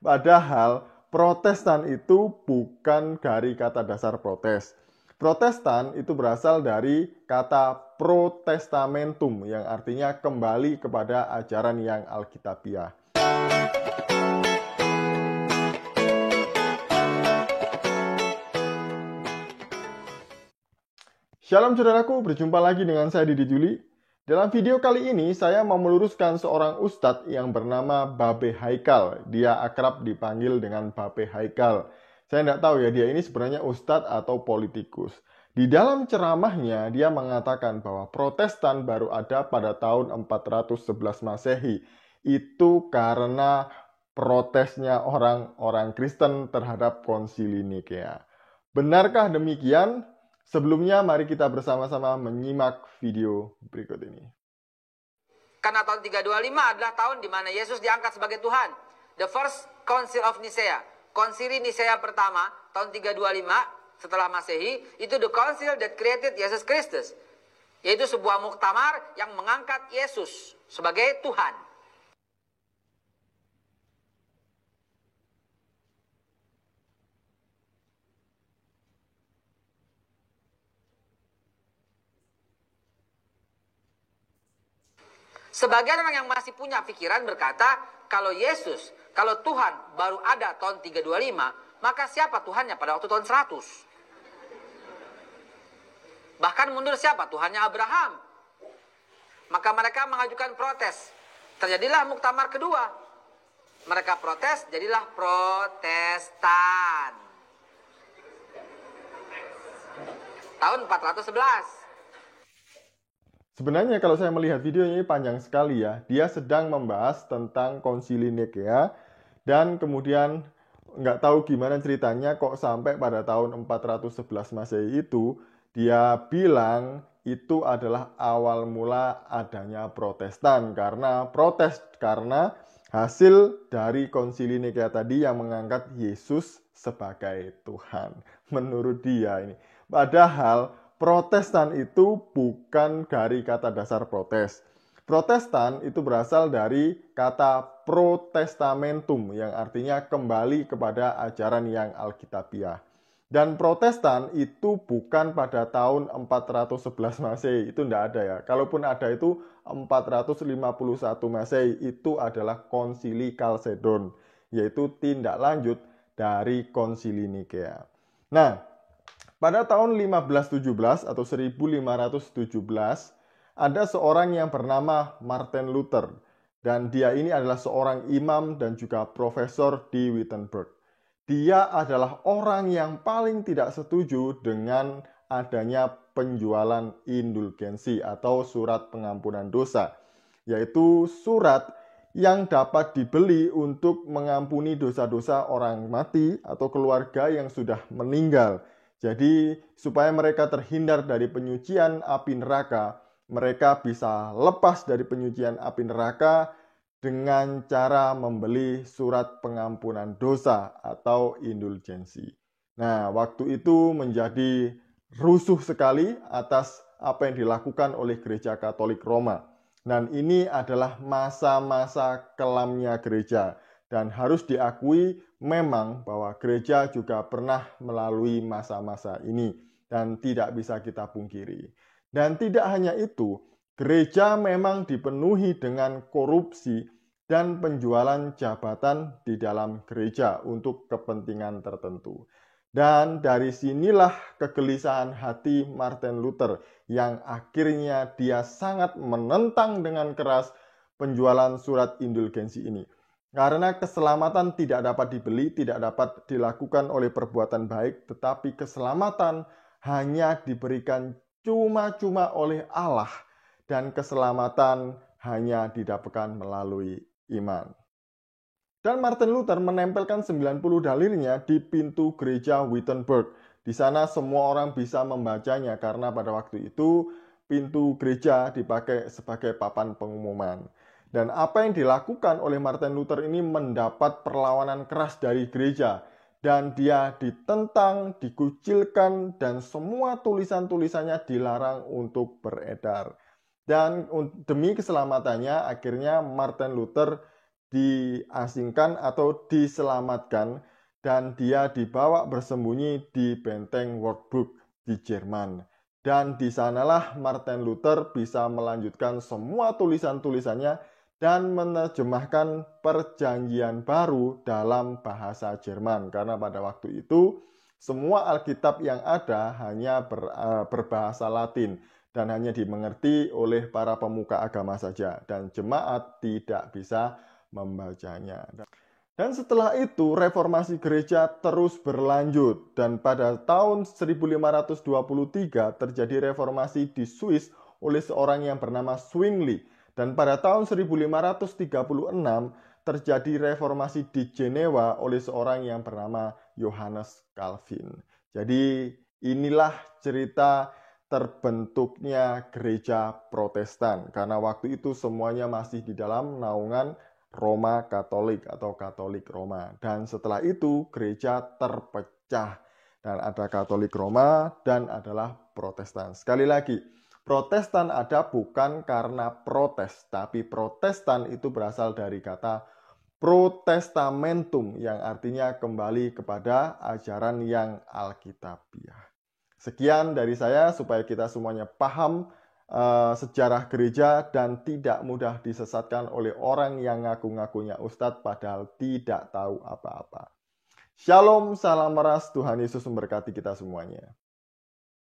Padahal Protestan itu bukan dari kata dasar protes. Protestan itu berasal dari kata protestamentum yang artinya kembali kepada ajaran yang alkitabiah. Shalom saudaraku, berjumpa lagi dengan saya Didi Juli. Dalam video kali ini saya mau meluruskan seorang ustadz yang bernama Babe Haikal. Dia akrab dipanggil dengan Babe Haikal. Saya tidak tahu ya dia ini sebenarnya ustadz atau politikus. Di dalam ceramahnya dia mengatakan bahwa Protestan baru ada pada tahun 411 Masehi. Itu karena protesnya orang-orang Kristen terhadap Konsili Nikea. Benarkah demikian? Sebelumnya, mari kita bersama-sama menyimak video berikut ini. Karena tahun 325 adalah tahun di mana Yesus diangkat sebagai Tuhan. The first Council of Nicaea. Konsili Nicea pertama, tahun 325 setelah Masehi, itu the council that created Jesus Christus. Yaitu sebuah muktamar yang mengangkat Yesus sebagai Tuhan. Sebagian orang yang masih punya pikiran berkata, kalau Yesus, kalau Tuhan baru ada tahun 325, maka siapa Tuhannya pada waktu tahun 100? Bahkan mundur siapa? Tuhannya Abraham. Maka mereka mengajukan protes. Terjadilah muktamar kedua. Mereka protes, jadilah Protestan. Tahun 411. Sebenarnya kalau saya melihat videonya ini panjang sekali ya. Dia sedang membahas tentang Konsili Nikea dan kemudian nggak tahu gimana ceritanya kok sampai pada tahun 411 Masehi itu dia bilang itu adalah awal mula adanya Protestan karena hasil dari Konsili Nikea tadi yang mengangkat Yesus sebagai Tuhan. Menurut dia ini. Padahal Protestan itu bukan dari kata dasar protes. Protestan itu berasal dari kata protestamentum yang artinya kembali kepada ajaran yang alkitabiah. Dan Protestan itu bukan pada tahun 411 Masehi, itu tidak ada ya. Kalaupun ada itu 451 Masehi, itu adalah Konsili Kalsedon, yaitu tindak lanjut dari Konsili Nikea. Nah, pada tahun 1517 atau 1517, ada seorang yang bernama Martin Luther. Dan dia ini adalah seorang imam dan juga profesor di Wittenberg. Dia adalah orang yang paling tidak setuju dengan adanya penjualan indulgensi atau surat pengampunan dosa. Yaitu surat yang dapat dibeli untuk mengampuni dosa-dosa orang mati atau keluarga yang sudah meninggal. Jadi supaya mereka terhindar dari penyucian api neraka, mereka bisa lepas dari penyucian api neraka dengan cara membeli surat pengampunan dosa atau indulgensi. Nah, waktu itu menjadi rusuh sekali atas apa yang dilakukan oleh Gereja Katolik Roma. Dan ini adalah masa-masa kelamnya gereja. Dan harus diakui memang bahwa gereja juga pernah melalui masa-masa ini dan tidak bisa kita pungkiri. Dan tidak hanya itu, gereja memang dipenuhi dengan korupsi dan penjualan jabatan di dalam gereja untuk kepentingan tertentu. Dan dari sinilah kegelisahan hati Martin Luther yang akhirnya dia sangat menentang dengan keras penjualan surat indulgensi ini. Karena keselamatan tidak dapat dibeli, tidak dapat dilakukan oleh perbuatan baik, tetapi keselamatan hanya diberikan cuma-cuma oleh Allah dan keselamatan hanya didapatkan melalui iman. Dan Martin Luther menempelkan 90 dalilnya di pintu gereja Wittenberg. Di sana semua orang bisa membacanya karena pada waktu itu pintu gereja dipakai sebagai papan pengumuman. Dan apa yang dilakukan oleh Martin Luther ini mendapat perlawanan keras dari gereja. Dan dia ditentang, dikucilkan, dan semua tulisan-tulisannya dilarang untuk beredar. Dan demi keselamatannya, akhirnya Martin Luther diasingkan atau diselamatkan, dan dia dibawa bersembunyi di benteng Wartburg di Jerman. Dan di sanalah Martin Luther bisa melanjutkan semua tulisan-tulisannya dan menerjemahkan Perjanjian Baru dalam bahasa Jerman. Karena pada waktu itu semua Alkitab yang ada hanya berbahasa Latin dan hanya dimengerti oleh para pemuka agama saja, dan jemaat tidak bisa membacanya. Dan setelah itu reformasi gereja terus berlanjut, dan pada tahun 1523 terjadi reformasi di Swiss oleh seorang yang bernama Zwingli, dan pada tahun 1536 terjadi reformasi di Jenewa oleh seorang yang bernama Johannes Calvin. Jadi inilah cerita terbentuknya gereja Protestan, karena waktu itu semuanya masih di dalam naungan Roma Katolik atau Katolik Roma. Dan setelah itu gereja terpecah dan ada Katolik Roma dan adalah Protestan. Sekali lagi, Protestan ada bukan karena protes, tapi Protestan itu berasal dari kata Protestamentum yang artinya kembali kepada ajaran yang Alkitabiah. Sekian dari saya supaya kita semuanya paham sejarah gereja dan tidak mudah disesatkan oleh orang yang ngaku-ngakunya ustadz padahal tidak tahu apa-apa. Shalom, salam meras, Tuhan Yesus memberkati kita semuanya.